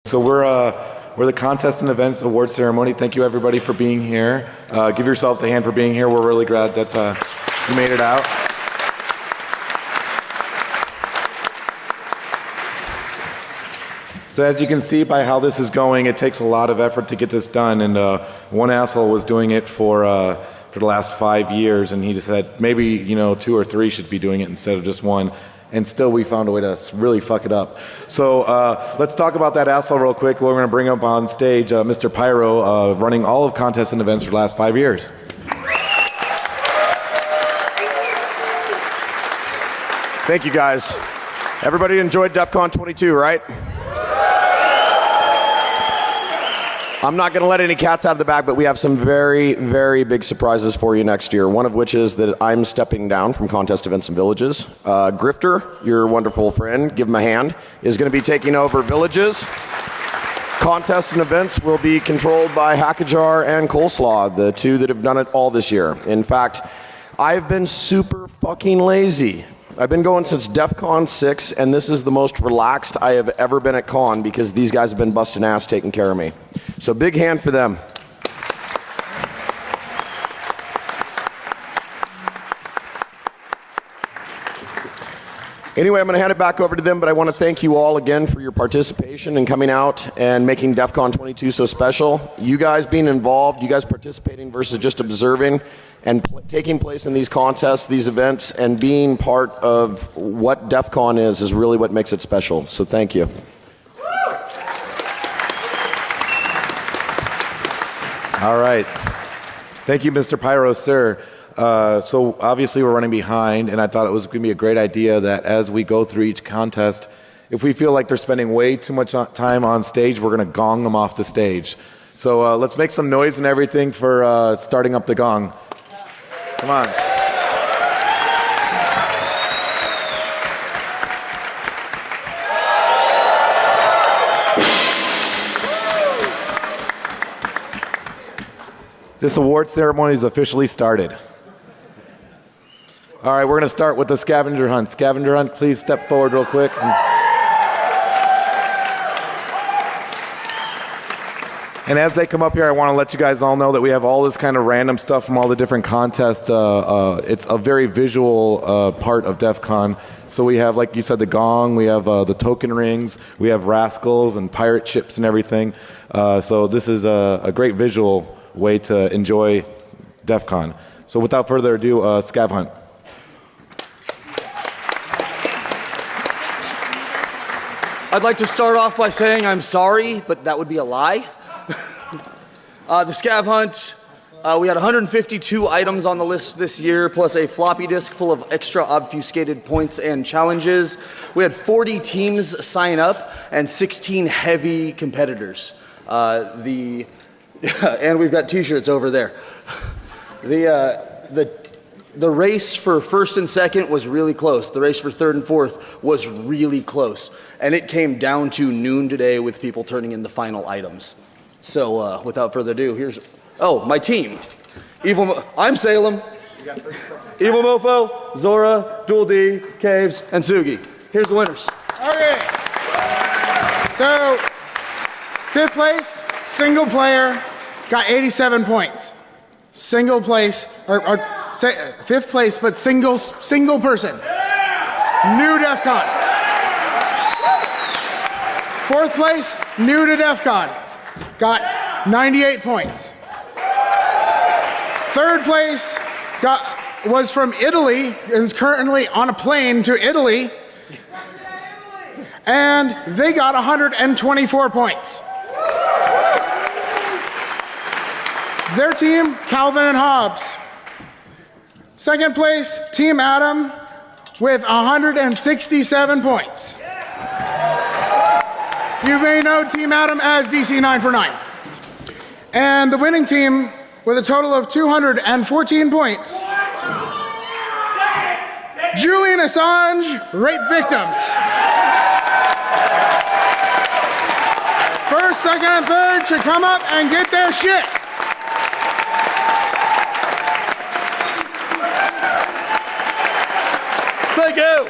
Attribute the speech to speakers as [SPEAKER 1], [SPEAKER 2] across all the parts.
[SPEAKER 1] So we're the Contest and Events Award Ceremony. Thank you everybody for being here. Give yourselves a hand for being here. We're really glad that you made it out. So as you can see by how this is going, it takes a lot of effort to get this done, and one asshole was doing it for the last 5 years, and he just said maybe 2 or 3 should be doing it instead of just one. And still we found a way to really fuck it up. So let's talk about that asshole real quick. We're going to bring up on stage Mr. Pyro, running all of contests and events for the last 5 years.
[SPEAKER 2] Thank you, guys. Everybody enjoyed DEF CON 22, right? I'm not going to let any cats out of the bag, but we have some very, very big surprises for you next year. One of which is that I'm stepping down from Contest Events and Villages. Grifter, your wonderful friend, give him a hand, is going to be taking over Villages. Contests and events will be controlled by Hackajar and Coleslaw, the two that have done it all this year. In fact, I've been super fucking lazy. I've been going since DEF CON 6, and this is the most relaxed I have ever been at con because these guys have been busting ass taking care of me. So big hand for them. Anyway, I'm going to hand it back over to them, but I want to thank you all again for your participation and coming out and making DEF CON 22 so special. You guys being involved, you guys participating versus just observing, and taking place in these contests, these events, and being part of what DEF CON is really what makes it special. So thank you.
[SPEAKER 1] All right. Thank you, Mr. Pyro, sir. So obviously we're running behind, and I thought it was going to be a great idea that as we go through each contest, if we feel like they're spending way too much time on stage, we're going to gong them off the stage. So let's make some noise and everything for starting up the gong. Come on. This award ceremony is officially started. All right, we're going to start with the scavenger hunt. Scavenger hunt, please step forward real quick. And as they come up here, I want to let you guys all know that we have all this kind of random stuff from all the different contests. It's a very visual part of DEF CON. So we have, like you said, the gong, we have the token rings, we have rascals and pirate ships and everything. So this is a great visual way to enjoy DEF CON. So without further ado, scav hunt.
[SPEAKER 3] I'd like to start off by saying I'm sorry, but that would be a lie. The scav hunt, we had 152 items on the list this year, plus a floppy disk full of extra obfuscated points and challenges. We had 40 teams sign up and 16 heavy competitors. And we've got t-shirts over there. The race for first and second was really close. The race for third and fourth was really close. And it came down to noon today with people turning in the final items. So without further ado, here's, my team. I'm Salem, Evil Mofo, Zora, Dual D, Caves, and Sugi. Here's the winners.
[SPEAKER 4] Okay. So, 5th place, single player, got 87 points. Single place, or 5th place, but single person. New DEF CON. 4th place, new to DEF CON. Got 98 points. 3rd place was from Italy and is currently on a plane to Italy. And they got 124 points. Their team, Calvin and Hobbs. 2nd place, Team Adam with 167 points. You may know Team Adam as DC 9 for 9. And the winning team with a total of 214 points. Julian Assange, rape victims. 1st, 2nd, and 3rd should come up and get their shit.
[SPEAKER 3] Thank you.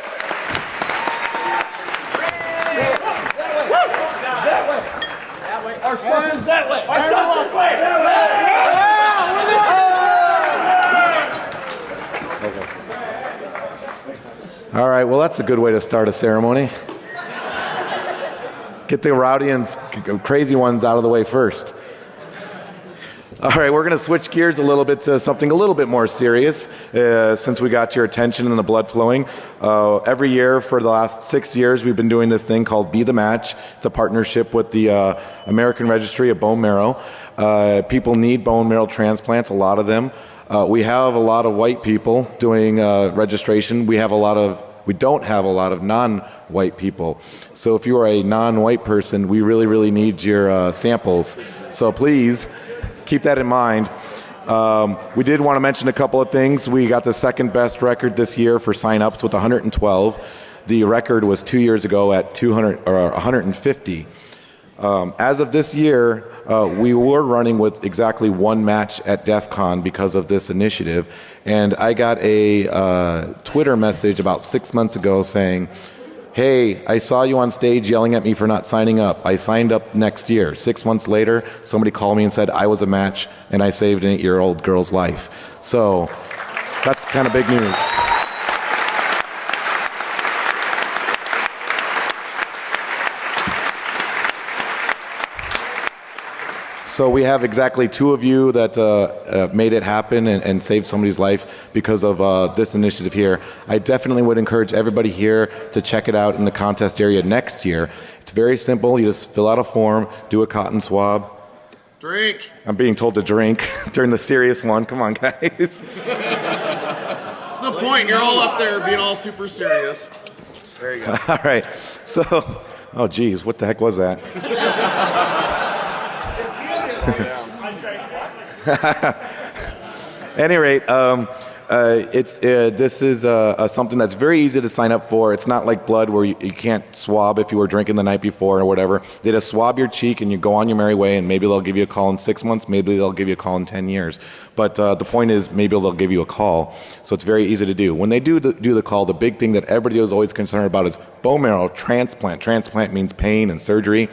[SPEAKER 3] Our stuff is that way. Our stuff is that way.
[SPEAKER 1] All right, well, that's a good way to start a ceremony. Get the rowdy and crazy ones out of the way first. All right, we're going to switch gears a little bit to something a little bit more serious since we got your attention and the blood flowing. Every year for the last 6 years, we've been doing this thing called Be the Match. It's a partnership with the American Registry of Bone Marrow. People need bone marrow transplants, a lot of them. We have a lot of white people doing registration. We don't have a lot of non-white people. So if you are a non-white person, we really, really need your samples. So please keep that in mind. We did want to mention a couple of things. We got the second best record this year for sign-ups with 112. The record was 2 years ago at 200 or 150. As of this year, we were running with exactly one match at DEF CON because of this initiative. And I got a Twitter message about 6 months ago saying, hey, I saw you on stage yelling at me for not signing up. I signed up next year. 6 months later, somebody called me and said I was a match and I saved an 8-year-old girl's life. So that's kind of big news. So we have exactly 2 of you that made it happen and saved somebody's life because of this initiative here. I definitely would encourage everybody here to check it out in the contest area next year. It's very simple. You just fill out a form, do a cotton swab.
[SPEAKER 2] Drink.
[SPEAKER 1] I'm being told to drink during the serious one. Come on, guys.
[SPEAKER 2] That's the point. You're all up there being all super serious. There you go.
[SPEAKER 1] All right. So, oh, geez, what the heck was that? At any rate, this is something that's very easy to sign up for. It's not like blood where you can't swab if you were drinking the night before or whatever. They just swab your cheek and you go on your merry way, and maybe they'll give you a call in 6 months, maybe they'll give you a call in 10 years. But the point is, maybe they'll give you a call. So it's very easy to do. When they do the call, the big thing that everybody is always concerned about is bone marrow transplant. Transplant means pain and surgery.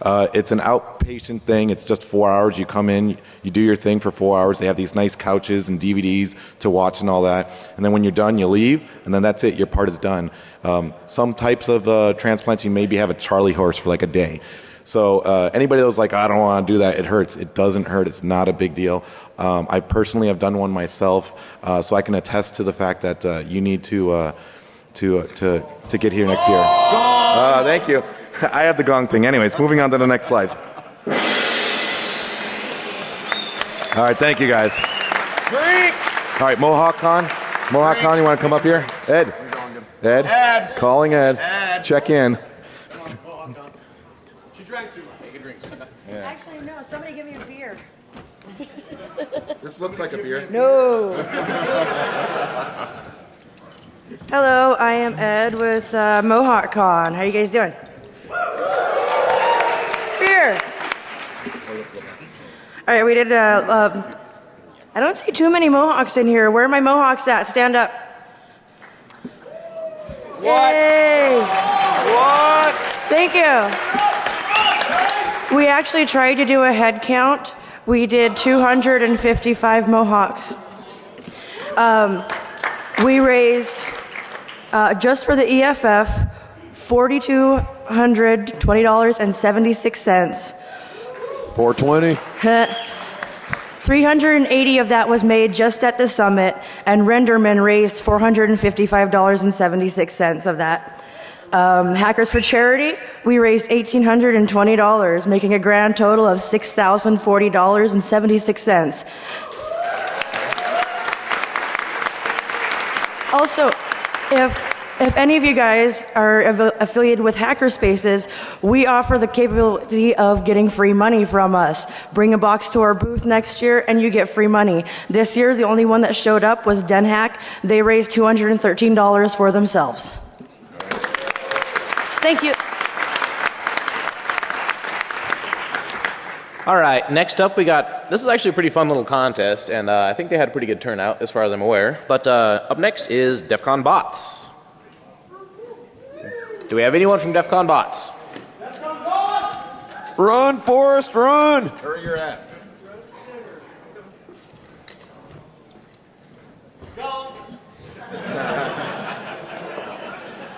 [SPEAKER 1] It's an outpatient thing. It's just 4 hours. You come in, you do your thing for 4 hours. They have these nice couches and DVDs to watch and all that. And then when you're done, you leave, and then that's it. Your part is done. Some types of transplants, you maybe have a Charlie horse for like a day. So anybody that was like, I don't want to do that, it hurts. It doesn't hurt. It's not a big deal. I personally have done one myself, so I can attest to the fact that you need to get here next year. Thank you. I have the gong thing. Anyways, moving on to the next slide. All right, thank you guys.
[SPEAKER 2] Drink.
[SPEAKER 1] All right, Mohawk Con. Mohawk Con, you want to come up here? Ed. Ed. Calling Ed. Check in.
[SPEAKER 2] She drank too much. Take a drink.
[SPEAKER 5] Actually, no. Somebody give me a beer.
[SPEAKER 1] This looks like a beer.
[SPEAKER 5] No. Hello, I am Ed with Mohawk Con. How you guys doing? Beer. All right, we did. I don't see too many Mohawks in here. Where are my Mohawks at? Stand up.
[SPEAKER 3] What?
[SPEAKER 5] Yay.
[SPEAKER 3] What?
[SPEAKER 5] Thank you. We actually tried to do a head count. We did 255 Mohawks. We raised, just for the EFF, $4,220.76.
[SPEAKER 2] 420.
[SPEAKER 5] 380 of that was made just at the summit, and Renderman raised $455.76 of that. Hackers for Charity, we raised $1,820, making a grand total of $6,040.76. Also, if any of you guys are affiliated with Hackerspaces, we offer the capability of getting free money from us. Bring a box to our booth next year and you get free money. This year, the only one that showed up was DenHack. They raised $213 for themselves. Thank you.
[SPEAKER 6] All right, next up we got, this is actually a pretty fun little contest, and I think they had a pretty good turnout as far as I'm aware. But up next is DEF CON Bots. Do we have anyone from DEF CON Bots? DEF CON Bots!
[SPEAKER 2] Run, Forrest, run!
[SPEAKER 1] Hurry your ass.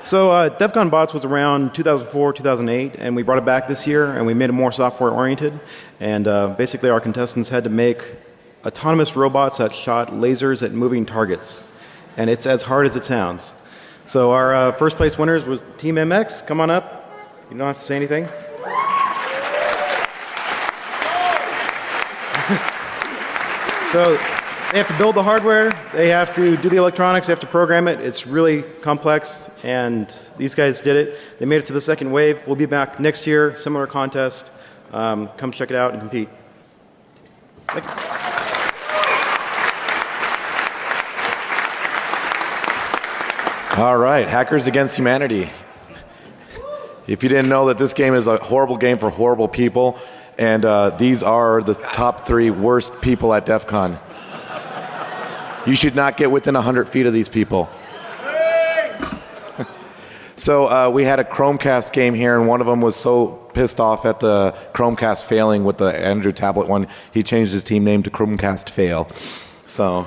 [SPEAKER 7] So DEF CON Bots was around 2004, 2008, and we brought it back this year, and we made it more software-oriented. And basically our contestants had to make autonomous robots that shot lasers at moving targets. And it's as hard as it sounds. So our first place winners was Team MX. Come on up. You don't have to say anything. So they have to build the hardware, they have to do the electronics, they have to program it. It's really complex, and these guys did it. They made it to the second wave. We'll be back next year, similar contest. Come check it out and compete. Thank you.
[SPEAKER 1] All right, Hackers Against Humanity. If you didn't know that this game is a horrible game for horrible people, and these are the top 3 worst people at DEF CON. You should not get within 100 feet of these people. So we had a Chromecast game here, and one of them was so pissed off at the Chromecast failing with the Andrew Tablet one, he changed his team name to Chromecast Fail. So,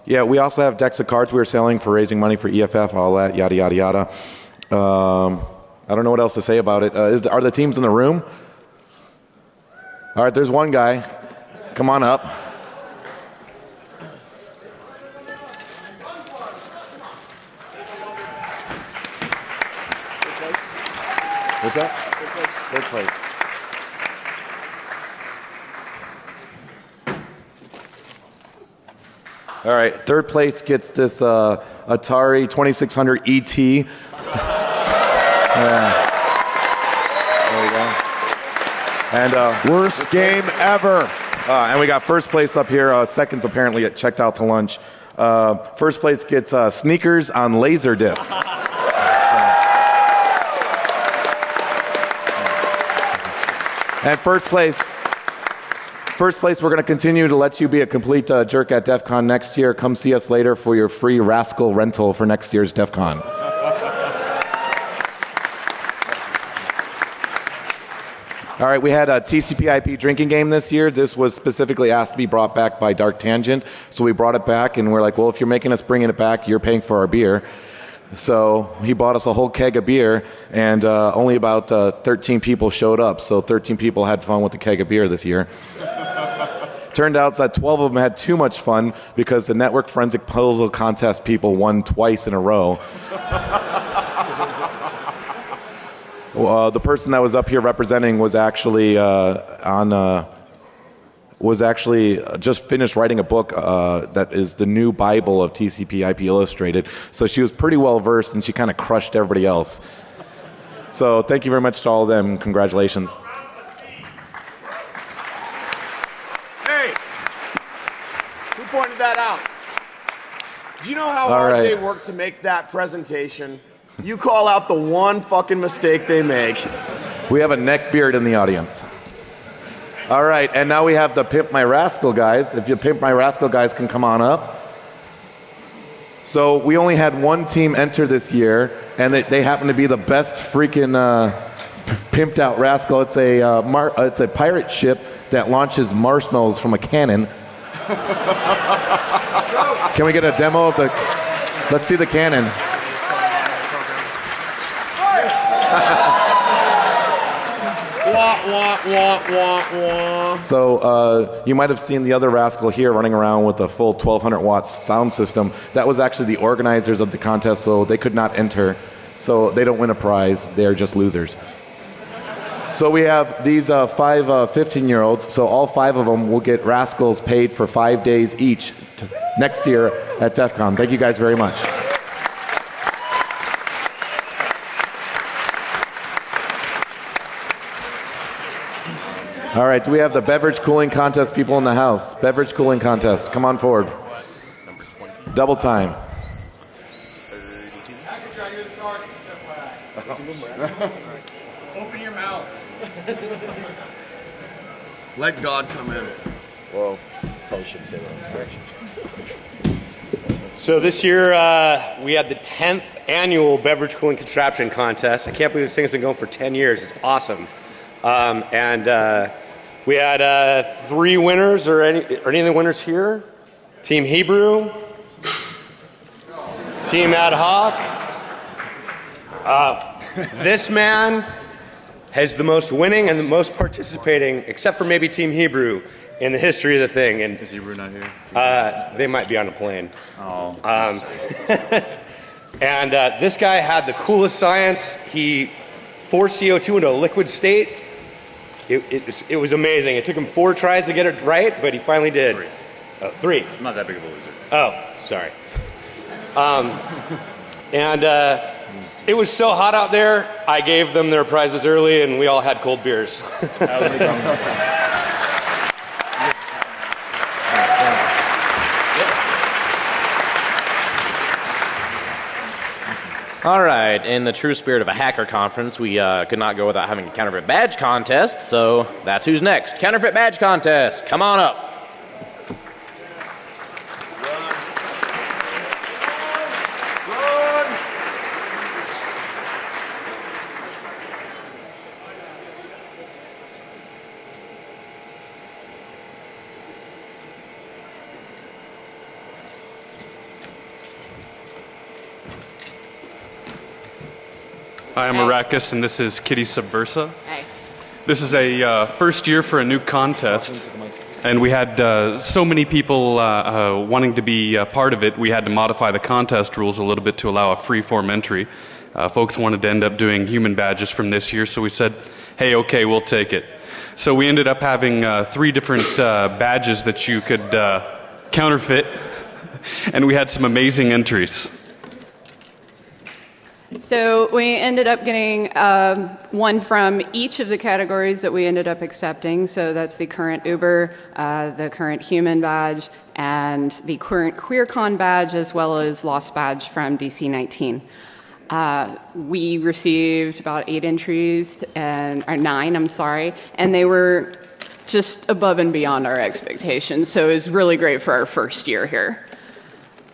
[SPEAKER 1] yeah, we also have decks of cards we were selling for raising money for EFF, all that, yada, yada, yada. I don't know what else to say about it. Are the teams in the room? All right, there's one guy. Come on up. What's that? Third place. All right, third place gets this Atari 2600 ET. There we go. And
[SPEAKER 2] Worst game ever.
[SPEAKER 1] and we got first place up here. Seconds apparently get checked out to lunch. First place gets sneakers on Laserdisc. And first place, we're going to continue to let you be a complete jerk at DEF CON next year. Come see us later for your free Rascal rental for next year's DEF CON. All right, we had a TCP/IP drinking game this year. This was specifically asked to be brought back by Dark Tangent, so we brought it back, and we're like, well, if you're making us bringing it back, you're paying for our beer. So he bought us a whole keg of beer, and only about 13 people showed up. So 13 people had fun with the keg of beer this year. Turned out that 12 of them had too much fun because the Network Forensic Puzzle Contest people won twice in a row. The person that was up here representing was actually just finished writing a book that is the new Bible of TCP/IP Illustrated. So she was pretty well versed, and she kind of crushed everybody else. So thank you very much to all of them. Congratulations.
[SPEAKER 2] Hey, who pointed that out? Do you know how
[SPEAKER 1] All
[SPEAKER 2] hard
[SPEAKER 1] right.
[SPEAKER 2] they worked to make that presentation? You call out the one fucking mistake they make.
[SPEAKER 1] We have a neckbeard in the audience. All right, and now we have the Pimp My Rascal guys. If you Pimp My Rascal guys can come on up. So we only had one team enter this year, and they happen to be the best freaking pimped out rascal. It's a pirate ship that launches marshmallows from a cannon. Can we get a demo of the? Let's see the cannon. So you might have seen the other rascal here running around with a full 1200 watts sound system. That was actually the organizers of the contest, so they could not enter. So they don't win a prize. They are just losers. So we have these 5 15-year-olds. So all 5 of them will get rascals paid for 5 days each next year at DEF CON. Thank you guys very much. All right, do we have the beverage cooling contest people in the house? Beverage cooling contest, come on forward. Double time.
[SPEAKER 8] Open your mouth.
[SPEAKER 2] Let God come in.
[SPEAKER 1] Whoa, probably shouldn't say that.
[SPEAKER 8] So this year we had the 10th annual beverage cooling contraption contest. I can't believe this thing's been going for 10 years. It's awesome. And we had 3 winners. Are any of the winners here? Team Hebrew, Team Ad Hoc. This man has the most winning and the most participating, except for maybe Team Hebrew, in the history of the thing. And
[SPEAKER 9] is Hebrew not here?
[SPEAKER 8] They might be on a plane.
[SPEAKER 9] Oh.
[SPEAKER 8] And this guy had the coolest science. He forced CO2 into a liquid state. It was amazing. It took him 4 tries to get it right, but he finally did. 3.
[SPEAKER 9] I'm not that big of a loser.
[SPEAKER 8] Oh, sorry. And it was so hot out there, I gave them their prizes early, and we all had cold beers.
[SPEAKER 6] All right, in the true spirit of a hacker conference, we could not go without having a counterfeit badge contest, so that's who's next. Counterfeit badge contest, come on up.
[SPEAKER 10] Hi, I'm Arrakis, and this is Kitty Subversa.
[SPEAKER 11] Hey.
[SPEAKER 10] This is a first year for a new contest, and we had so many people wanting to be part of it, we had to modify the contest rules a little bit to allow a free-form entry. Folks wanted to end up doing human badges from this year, so we said, hey, okay, we'll take it. So we ended up having 3 different badges that you could counterfeit, and we had some amazing entries.
[SPEAKER 11] So we ended up getting one from each of the categories that we ended up accepting. So that's the current Uber, the current human badge, and the current QueerCon badge, as well as Lost badge from DC19. We received about 8 entries, or 9, I'm sorry, and they were just above and beyond our expectations. So it was really great for our first year here.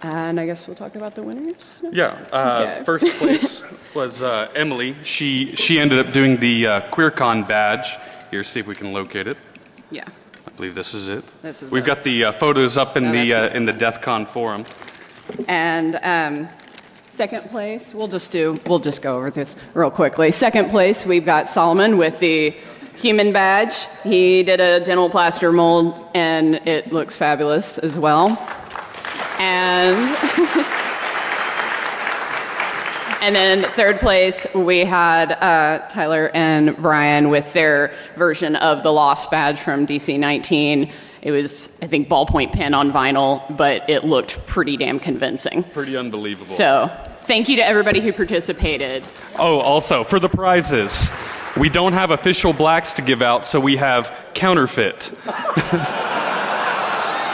[SPEAKER 11] And I guess we'll talk about the winners.
[SPEAKER 10] Yeah,
[SPEAKER 11] Okay.
[SPEAKER 10] First place was Emily. She ended up doing the QueerCon badge. Here, see if we can locate it.
[SPEAKER 11] Yeah.
[SPEAKER 10] I believe this is it.
[SPEAKER 11] This is
[SPEAKER 10] We've
[SPEAKER 11] it.
[SPEAKER 10] got the photos up in
[SPEAKER 11] No,
[SPEAKER 10] the
[SPEAKER 11] that's it.
[SPEAKER 10] in the DEF CON forum.
[SPEAKER 11] And second place, we'll just go over this real quickly. Second place, we've got Solomon with the human badge. He did a dental plaster mold, and it looks fabulous as well. And and then third place, we had Tyler and Brian with their version of the Lost badge from DC19. It was, I think, ballpoint pen on vinyl, but it looked pretty damn convincing.
[SPEAKER 10] Pretty unbelievable.
[SPEAKER 11] So thank you to everybody who participated.
[SPEAKER 10] Oh, also, for the prizes, we don't have official blacks to give out, so we have counterfeit.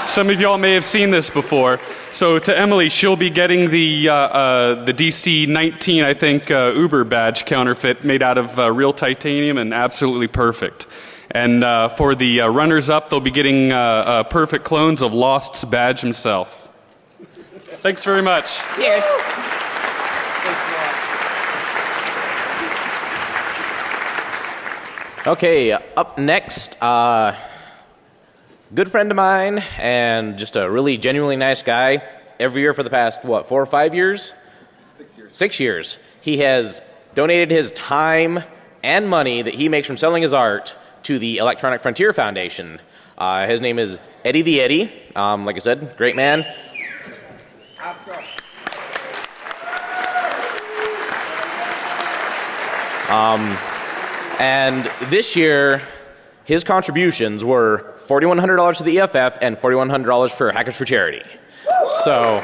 [SPEAKER 10] Some of y'all may have seen this before. So to Emily, she'll be getting the DC19, I think, Uber badge counterfeit made out of real titanium and absolutely perfect. And for the runners-up, they'll be getting perfect clones of Lost's badge himself. Thanks very much.
[SPEAKER 11] Cheers.
[SPEAKER 6] Okay, up next, good friend of mine and just a really genuinely nice guy. Every year for the past, 4 or 5 years? 6 years. 6 years. He has donated his time and money that he makes from selling his art to the Electronic Frontier Foundation. His name is Eddie the Eddie. Like I said, great man. And this year, his contributions were $4,100 to the EFF and $4,100 for Hackers for Charity. So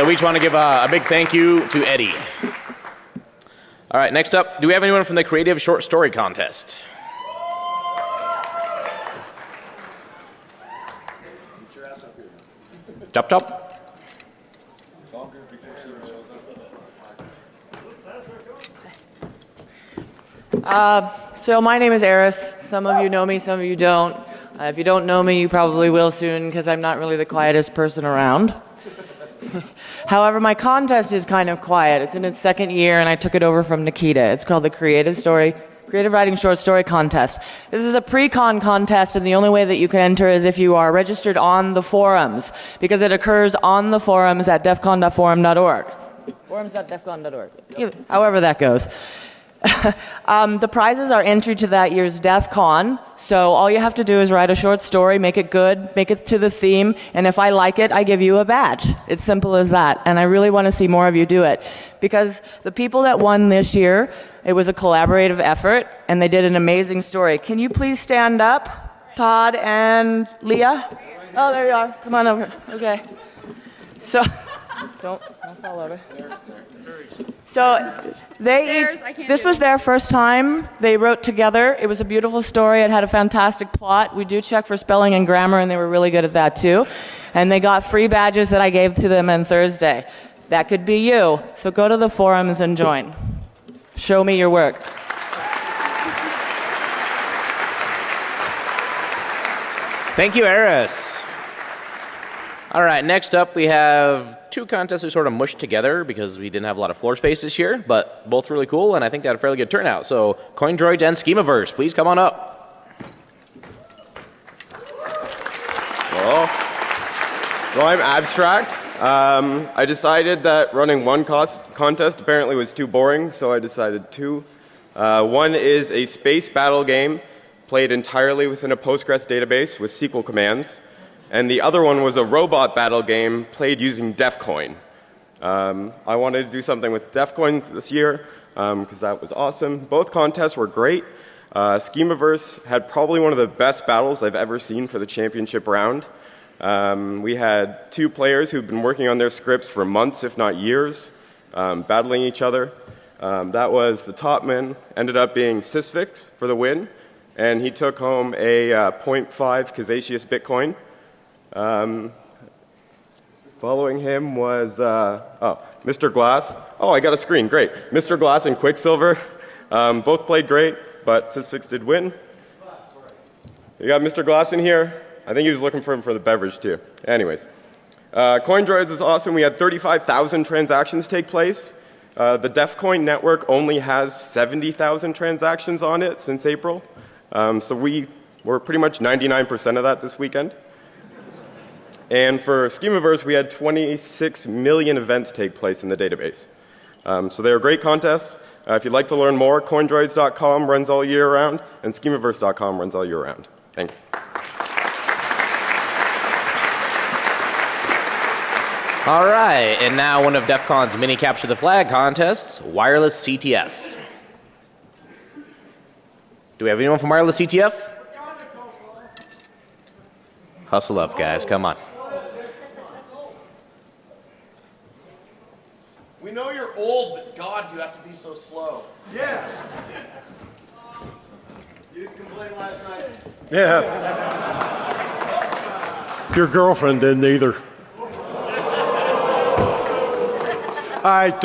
[SPEAKER 6] we each want to give a big thank you to Eddie. All right, next up, do we have anyone from the Creative Short Story Contest? Top, top.
[SPEAKER 12] So my name is Eris. Some of you know me, some of you don't. If you don't know me, you probably will soon because I'm not really the quietest person around. However, my contest is kind of quiet. It's in its second year, and I took it over from Nikita. It's called the Creative Writing Short Story Contest. This is a pre-con contest, and the only way that you can enter is if you are registered on the forums, because it occurs on the forums at defcon.forum.org. Forums.defcon.org. However that goes. The prizes are entry to that year's DEF CON, so all you have to do is write a short story, make it good, make it to the theme, and if I like it, I give you a badge. It's simple as that, and I really want to see more of you do it. Because the people that won this year, it was a collaborative effort, and they did an amazing story. Can you please stand up, Todd and Leah? Oh, there you are. Come on over. Okay. So, don't fall over. So this was their first time they wrote together. It was a beautiful story. It had a fantastic plot. We do check for spelling and grammar, and they were really good at that too. And they got free badges that I gave to them on Thursday. That could be you. So go to the forums and join. Show me your work.
[SPEAKER 6] Thank you, Eris. All right, next up we have two contests we sort of mushed together because we didn't have a lot of floor space this year, but both really cool, and I think they had a fairly good turnout. So CoinDroids and Schemaverse, please come on up.
[SPEAKER 9] Well, I'm Abstract. I decided that running one contest apparently was too boring, so I decided two. One is a space battle game played entirely within a Postgres database with SQL commands. And the other one was a robot battle game played using Defcoin. I wanted to do something with Defcoin this year because that was awesome. Both contests were great. Schemaverse had probably one of the best battles I've ever seen for the championship round. We had two players who've been working on their scripts for months, if not years, battling each other. That was the top man, ended up being Sysfix for the win, and he took home a 0.5 Casacious Bitcoin. Following him was Mr. Glass. Oh, I got a screen. Great. Mr. Glass and Quicksilver both played great, but Sysfix did win. You got Mr. Glass in here. I think he was looking for him for the beverage too. Anyways, CoinDroids was awesome. We had 35,000 transactions take place. The Defcoin network only has 70,000 transactions on it since April. So we were pretty much 99% of that this weekend. And for Schemaverse, we had 26 million events take place in the database. So they were great contests. If you'd like to learn more, CoinDroids.com runs all year round, and Schemaverse.com runs all year round. Thanks.
[SPEAKER 6] All right, and now one of DEF CON's mini Capture the Flag contests, Wireless CTF. Do we have anyone from Wireless CTF? Hustle up, guys. Come on.
[SPEAKER 2] We know you're old, but God, you have to be so slow.
[SPEAKER 13] Yes.
[SPEAKER 2] You didn't complain last night.
[SPEAKER 13] Yeah. Your girlfriend didn't either. All right,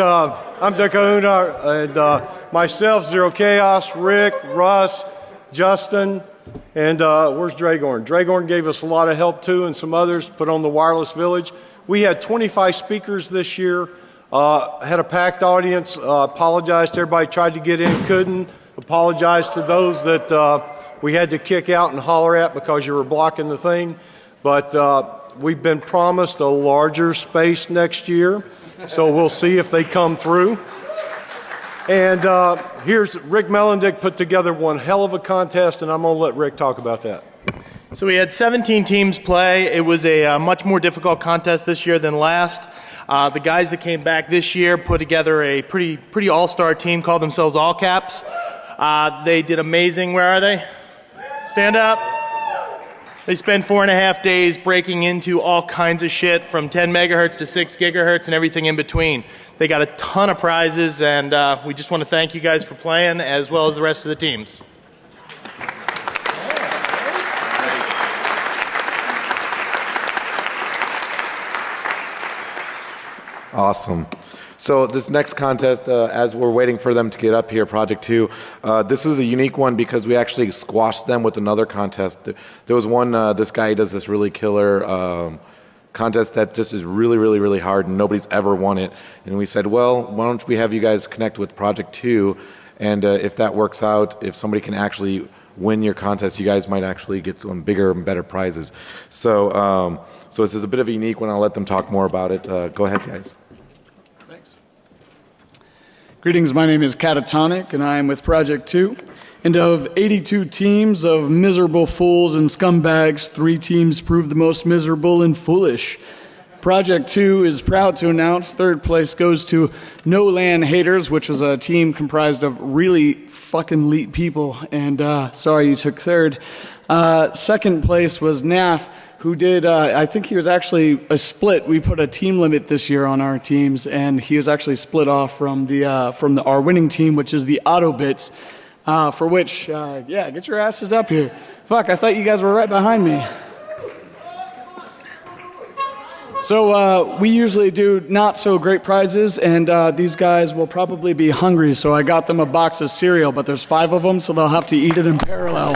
[SPEAKER 13] I'm Dick Ahuna, and myself, Zero Chaos, Rick, Russ, Justin, and where's Dragorn? Dragorn gave us a lot of help too, and some others put on the Wireless Village. We had 25 speakers this year. Had a packed audience. Apologized to everybody tried to get in, couldn't. Apologized to those that we had to kick out and holler at because you were blocking the thing. But we've been promised a larger space next year, so we'll see if they come through. And here's Rick Mellendick put together one hell of a contest, and I'm going to let Rick talk about that.
[SPEAKER 14] So we had 17 teams play. It was a much more difficult contest this year than last. The guys that came back this year put together a pretty all-star team, called themselves All Caps. They did amazing. Where are they? Stand up. They spent 4.5 days breaking into all kinds of shit from 10 megahertz to 6 gigahertz and everything in between. They got a ton of prizes, and we just want to thank you guys for playing, as well as the rest of the teams.
[SPEAKER 1] Awesome. So this next contest, as we're waiting for them to get up here, Project 2, this is a unique one because we actually squashed them with another contest. There was one, this guy does this really killer contest that just is really, really, really hard and nobody's ever won it. And we said, well, why don't we have you guys connect with Project 2, and if that works out, if somebody can actually win your contest, you guys might actually get some bigger and better prizes. So, so this is a bit of a unique one. I'll let them talk more about it. Go ahead, guys.
[SPEAKER 15] Thanks. Greetings, my name is Catatonic, and I am with Project 2. And of 82 teams of miserable fools and scumbags, 3 teams proved the most miserable and foolish. Project 2 is proud to announce third place goes to No Land Haters, which was a team comprised of really fucking elite people, and sorry you took third. Second place was NAF, who did, I think he was actually a split. We put a team limit this year on our teams, and he was actually split off from our winning team, which is the Autobits, for which, yeah, get your asses up here. Fuck, I thought you guys were right behind me. So we usually do not so great prizes, and these guys will probably be hungry, so I got them a box of cereal, but there's 5 of them, so they'll have to eat it in parallel.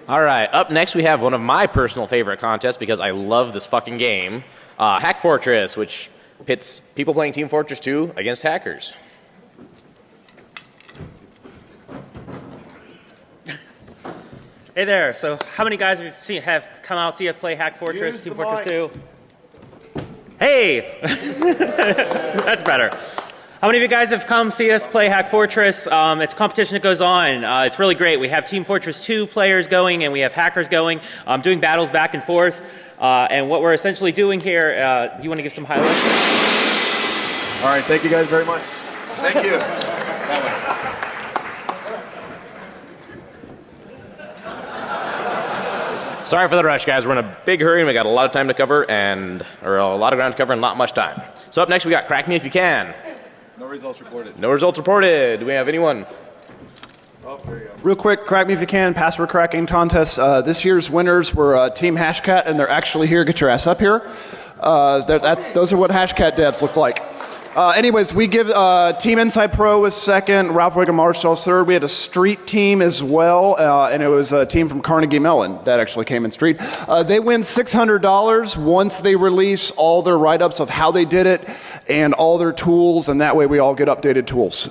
[SPEAKER 6] All right, up next we have one of my personal favorite contests because I love this fucking game, Hack Fortress, which pits people playing Team Fortress 2 against hackers.
[SPEAKER 16] Hey there. So, how many guys have come out see us play Hack Fortress, Team Fortress 2? Hey, that's better. How many of you guys have come see us play Hack Fortress? It's a competition that goes on. It's really great. We have Team Fortress 2 players going, and we have hackers going, doing battles back and forth. And what we're essentially doing here, do you want to give some highlights?
[SPEAKER 1] All right, thank you guys very much. Thank you.
[SPEAKER 6] Sorry for the rush, guys. We're in a big hurry and we got a lot of time to cover or a lot of ground to cover and not much time. So up next we got Crack Me If You Can.
[SPEAKER 1] No results reported.
[SPEAKER 6] No results reported. Do we have anyone?
[SPEAKER 1] Oh, there you go.
[SPEAKER 17] Real quick, Crack Me If You Can, password cracking contest. This year's winners were Team Hashcat, and they're actually here. Get your ass up here. Those are what Hashcat devs look like. Anyways, we give Team Inside Pro was second, Ralph Wiggum Marshall's third. We had a street team as well, and it was a team from Carnegie Mellon that actually came in street. They win $600 once they release all their write-ups of how they did it and all their tools, and that way we all get updated tools.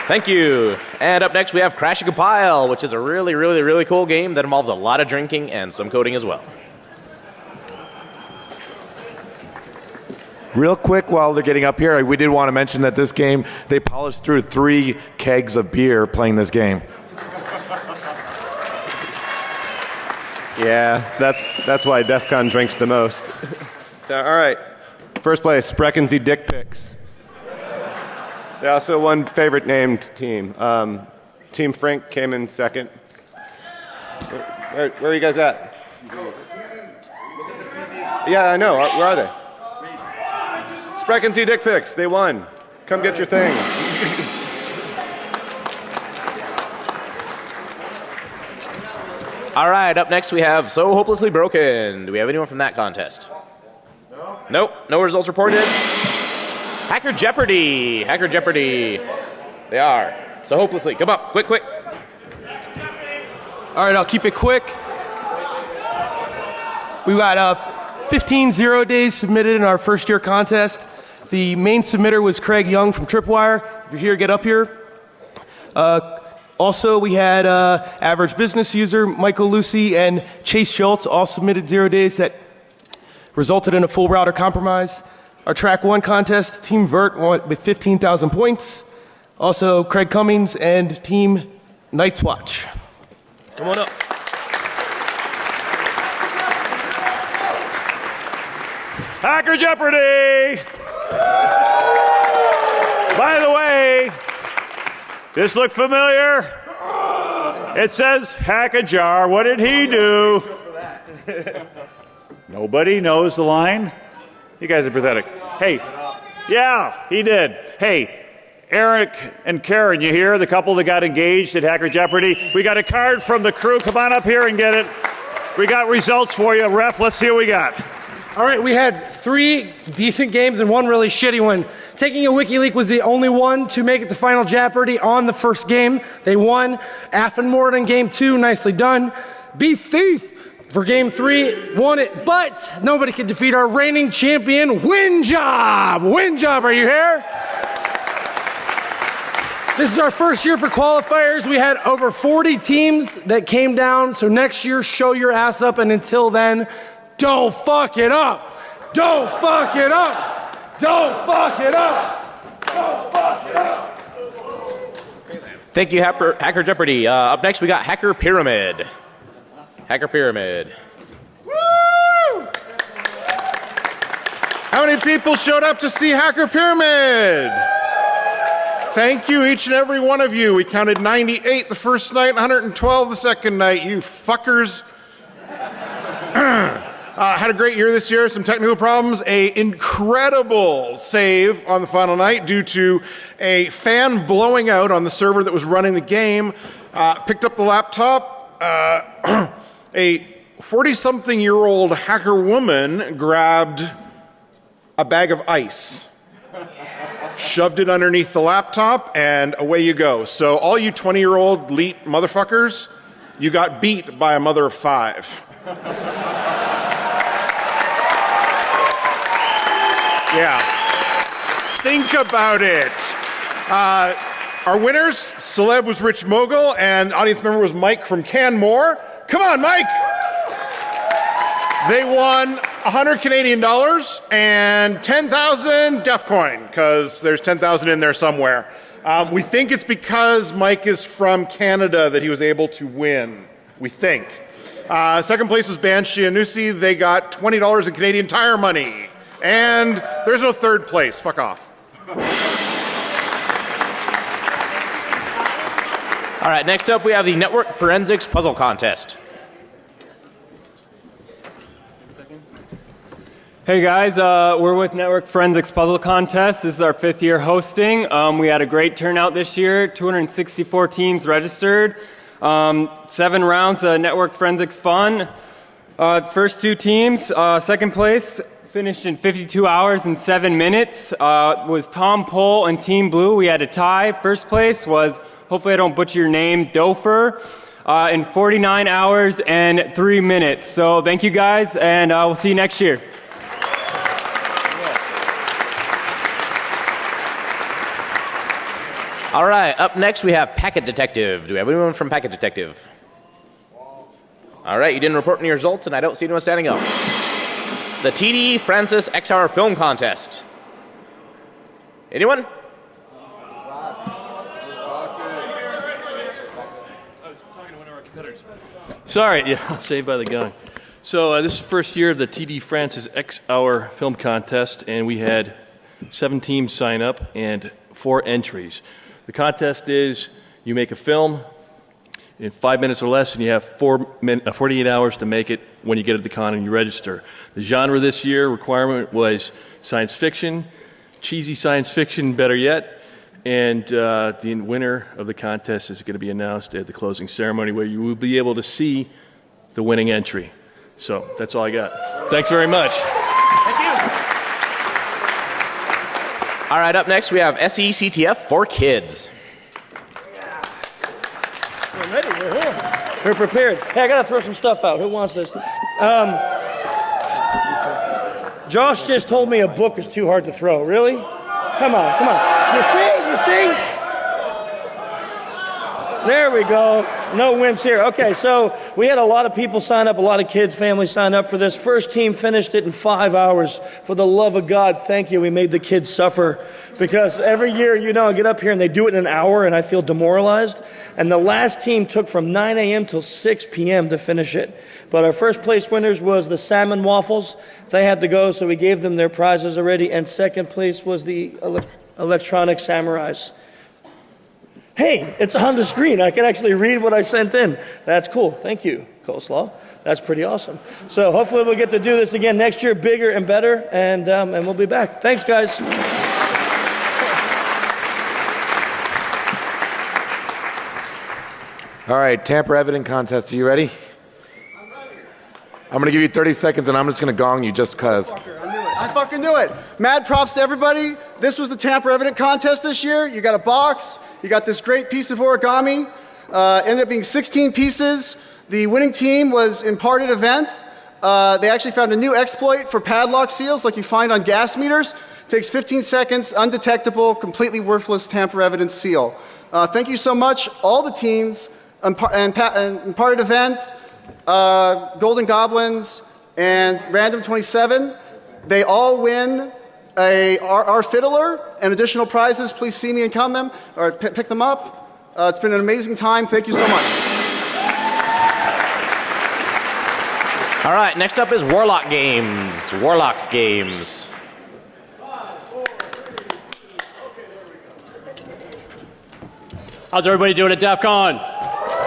[SPEAKER 6] Thank you. And up next we have Crash and Compile, which is a really, really, really cool game that involves a lot of drinking and some coding as well.
[SPEAKER 1] Real quick while they're getting up here, we did want to mention that this game, they polished through 3 kegs of beer playing this game.
[SPEAKER 9] Yeah, that's why DEF CON drinks the most. All right. First place, Spreckensy Dick Pics. They also won favorite named team. Team Frank came in second. Where are you guys at? Yeah, I know. Where are they? Spreckensy Dick Pics. They won. Come get your thing.
[SPEAKER 6] All right, up next we have So Hopelessly Broken. Do we have anyone from that contest? No. Nope, no results reported. Hacker Jeopardy! Hacker Jeopardy. They are. So Hopelessly, come up, quick, quick.
[SPEAKER 18] All right, I'll keep it quick. We got 15 0 days submitted in our first year contest. The main submitter was Craig Young from Tripwire. If you're here, get up here. Also, we had average business user Michael Lucy and Chase Schultz all submitted 0 days that resulted in a full router compromise. Our track 1 contest, Team Vert won with 15,000 points. Also, Craig Cummings and Team Night's Watch. Come on up.
[SPEAKER 19] Hacker Jeopardy! By the way, this look familiar? It says hack a jar. What did he do? Nobody knows the line? You guys are pathetic. Hey, yeah, he did. Hey, Eric and Karen, you hear? The couple that got engaged at Hacker Jeopardy. We got a card from the crew. Come on up here and get it. We got results for you. Ref, let's see what we got.
[SPEAKER 20] All right, we had 3 decent games and 1 really shitty one. Taking a WikiLeaks was the only one to make it to Final Jeopardy on the first game. They won. Affenmord in game 2, nicely done. Beef Thief for game 3, won it, but nobody could defeat our reigning champion, Windjob. Windjob, are you here? This is our first year for qualifiers. We had over 40 teams that came down, so next year, show your ass up, and until then, don't fuck it up. Don't fuck it up. Don't fuck it up. Don't fuck it up.
[SPEAKER 6] Thank you, Hacker Jeopardy. Up next, we got Hacker Pyramid. Hacker Pyramid.
[SPEAKER 21] Woo! How many people showed up to see Hacker Pyramid? Thank you, each and every one of you. We counted 98 the first night, 112 the second night. You fuckers. Had a great year this year. Some technical problems. A incredible save on the final night due to a fan blowing out on the server that was running the game. Picked up the laptop. A 40-something-year-old hacker woman grabbed a bag of ice, shoved it underneath the laptop, and away you go. So all you 20-year-old leet motherfuckers, you got beat by a mother of 5. Yeah. Think about it. Our winners, celeb was Rich Mogul, and audience member was Mike from Canmore. Come on, Mike! They won $100 Canadian and 10,000 DEFCOin, because there's 10,000 in there somewhere. We think it's because Mike is from Canada that he was able to win. We think. Second place was Banshee Anusi. They got $20 in Canadian Tire money. And there's no third place. Fuck off.
[SPEAKER 6] All right, next up we have the Network Forensics Puzzle Contest.
[SPEAKER 22] Hey guys, we're with Network Forensics Puzzle Contest. This is our 5th year hosting. We had a great turnout this year, 264 teams registered, 7 rounds of Network Forensics fun. First 2 teams, second place, finished in 52 hours and 7 minutes, was Tom Pohl and Team Blue. We had a tie. First place was, hopefully I don't butcher your name, Dofer, in 49 hours and 3 minutes. So thank you guys, and we'll see you next year.
[SPEAKER 6] All right, up next we have Packet Detective. Do we have anyone from Packet Detective? All right, you didn't report any results, and I don't see anyone standing up. The TD Francis XR Film Contest. Anyone?
[SPEAKER 23] Sorry, yeah, saved by the gun. So this is the first year of the TD Francis X Hour Film Contest, and we had 7 teams sign up and 4 entries. The contest is you make a film in 5 minutes or less, and you have 48 hours to make it when you get at the con and you register. The genre this year requirement was science fiction, cheesy science fiction, better yet, and the winner of the contest is going to be announced at the closing ceremony, where you will be able to see the winning entry. So that's all I got. Thanks very much.
[SPEAKER 6] Thank you. All right, up next we have SECTF for Kids.
[SPEAKER 24] We're ready. We're here. We're prepared. Hey, I gotta throw some stuff out. Who wants this? Josh just told me a book is too hard to throw. Really? Come on, come on. You see? You see? There we go. No wimps here. Okay, so we had a lot of people sign up, a lot of kids, families sign up for this. First team finished it in 5 hours. For the love of God, thank you. We made the kids suffer because every year, you know, I get up here and they do it in an hour and I feel demoralized. And the last team took from 9 a.m. till 6 p.m. to finish it. But our first place winners was the Salmon Waffles. They had to go, so we gave them their prizes already. And second place was the Electronic Samurais. Hey, it's on the screen. I can actually read what I sent in. That's cool. Thank you, Coleslaw. That's pretty awesome. So hopefully we'll get to do this again next year, bigger and better, and we'll be back. Thanks, guys.
[SPEAKER 1] All right, Tamper Evident Contest. Are you ready? I'm going to give you 30 seconds, and I'm just going to gong you just because.
[SPEAKER 3] I fucking knew it. Mad props to everybody. This was the Tamper Evident contest this year. You got a box. You got this great piece of origami. Ended up being 16 pieces. The winning team was Imparted Event. They actually found a new exploit for padlock seals like you find on gas meters. Takes 15 seconds, undetectable, completely worthless tamper evidence seal. Thank you so much, all the teams, Imparted Event, Golden Goblins, and Random 27. They all win our fiddler and additional prizes. Please see me and come them or pick them up. It's been an amazing time. Thank you so much.
[SPEAKER 6] All right, next up is Warlock Games. Warlock Games.
[SPEAKER 4] How's everybody doing at DEF CON?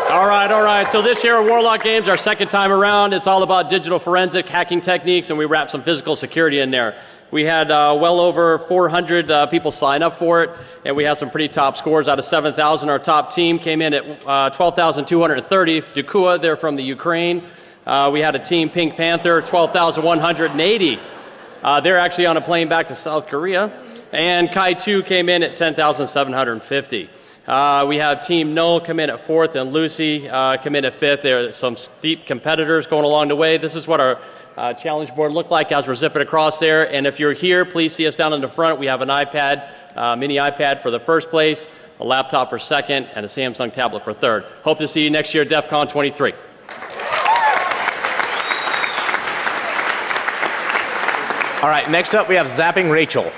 [SPEAKER 4] All right. So this year at Warlock Games, our second time around, it's all about digital forensic hacking techniques, and we wrap some physical security in there. We had well over 400 people sign up for it, and we had some pretty top scores. Out of 7,000, our top team came in at 12,230. Dukua, they're from the Ukraine. We had a team, Pink Panther, 12,180. They're actually on a plane back to South Korea. And Kai 2 came in at 10,750. We have Team Null come in at 4th, and Lucy come in at 5th. There are some steep competitors going along the way. This is what our challenge board looked like as we're zipping across there. And if you're here, please see us down in the front. We have an iPad, mini iPad for the first place, a laptop for second, and a Samsung tablet for third. Hope to see you next year at DEF CON 23.
[SPEAKER 6] All right, next up we have Zapping Rachel.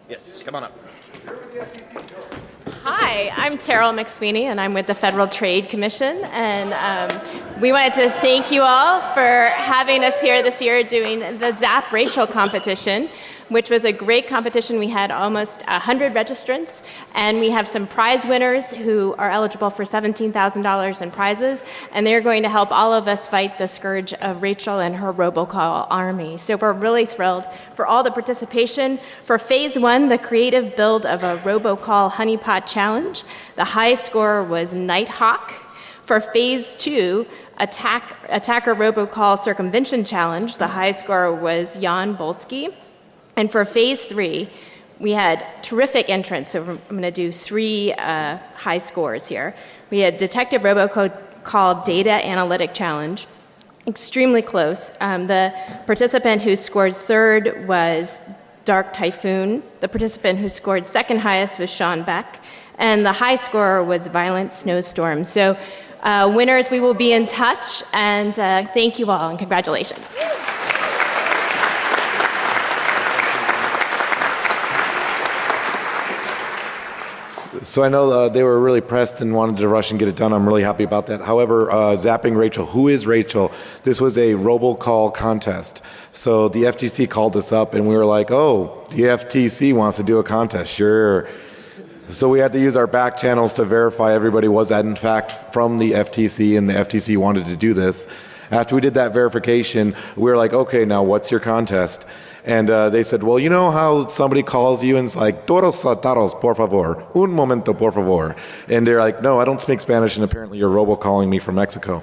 [SPEAKER 6] Yes, come on up.
[SPEAKER 5] Hi, I'm Terrell McSweeney, and I'm with the Federal Trade Commission. And we wanted to thank you all for having us here this year doing the Zap Rachel competition, which was a great competition. We had almost 100 registrants, and we have some prize winners who are eligible for $17,000 in prizes, and they're going to help all of us fight the scourge of Rachel and her robocall army. So we're really thrilled for all the participation. For Phase 1, the creative build of a robocall honeypot challenge, the high score was Nighthawk. For Phase 2, attacker robocall circumvention challenge, the high score was Jan Volsky. And for Phase 3, we had terrific entrants. So I'm going to do 3 high scores here. We had Detective Robocall Data Analytic Challenge, extremely close. The participant who scored 3rd was Dark Typhoon. The participant who scored 2nd highest was Sean Beck. And the high score was Violent Snowstorm. So winners, we will be in touch. And thank you all, and congratulations.
[SPEAKER 1] So I know they were really pressed and wanted to rush and get it done. I'm really happy about that. However, Zapping Rachel, who is Rachel? This was a robocall contest. So the FTC called us up and we were like, oh, the FTC wants to do a contest. Sure. So we had to use our back channels to verify everybody was in fact from the FTC and the FTC wanted to do this. After we did that verification, we were like, okay, now what's your contest? And they said, well, you know how somebody calls you and it's like, toros taros, por favor, un momento, por favor. And they're like, no, I don't speak Spanish, and apparently you're robocalling me from Mexico.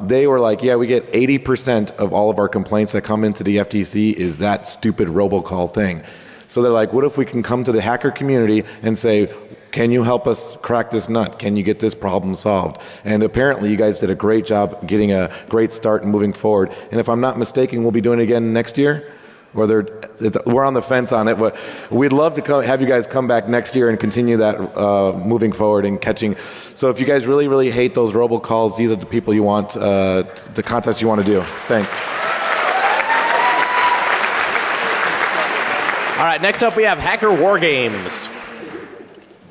[SPEAKER 1] They were like, yeah, we get 80% of all of our complaints that come into the FTC is that stupid robocall thing. So they're like, what if we can come to the hacker community and say, can you help us crack this nut? Can you get this problem solved? And apparently you guys did a great job getting a great start and moving forward. And if I'm not mistaken, we'll be doing it again next year? Or we're on the fence on it, but we'd love to have you guys come back next year and continue that moving forward and catching. So if you guys really, really hate those robocalls, these are the people you want, the contest you want to do. Thanks.
[SPEAKER 6] All right, next up we have Hacker War Games.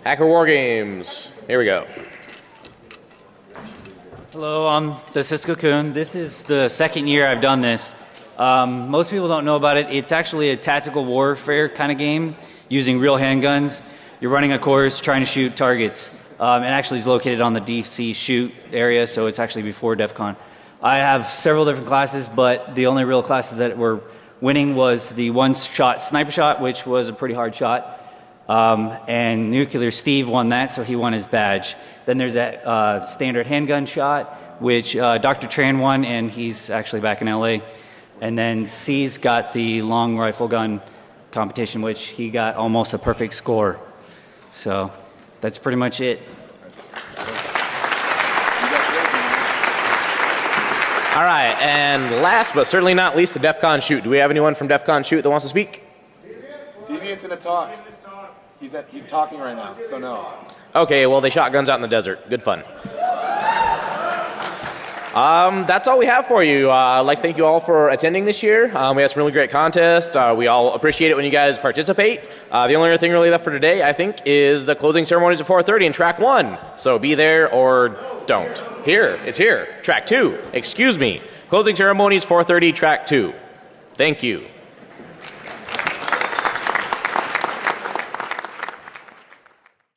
[SPEAKER 6] Hacker War Games. Here we go.
[SPEAKER 7] Hello, I'm the Cisco Coon. This is the second year I've done this. Most people don't know about it. It's actually a tactical warfare kind of game using real handguns. You're running a course trying to shoot targets. It actually is located on the DC shoot area, so it's actually before DEF CON. I have several different classes, but the only real classes that were winning was the one-shot sniper shot, which was a pretty hard shot. And Nuclear Steve won that, so he won his badge. Then there's that standard handgun shot, which Dr. Tran won, and he's actually back in LA. And then C's got the long rifle gun competition, which he got almost a perfect score. So that's pretty much it.
[SPEAKER 6] All right, and last but certainly not least, the DEF CON Shoot. Do we have anyone from DEF CON Shoot that wants to speak?
[SPEAKER 1] Deviant's in a talk. He's talking right now, so no.
[SPEAKER 6] Okay, well, they shot guns out in the desert. Good fun. That's all we have for you. I'd like to thank you all for attending this year. We had some really great contests. We all appreciate it when you guys participate. The only other thing really left for today, I think, is the closing ceremonies at 4:30 in track 1. So be there or don't. Here, it's here. Track 2. Excuse me. Closing ceremonies 4:30, track 2. Thank you.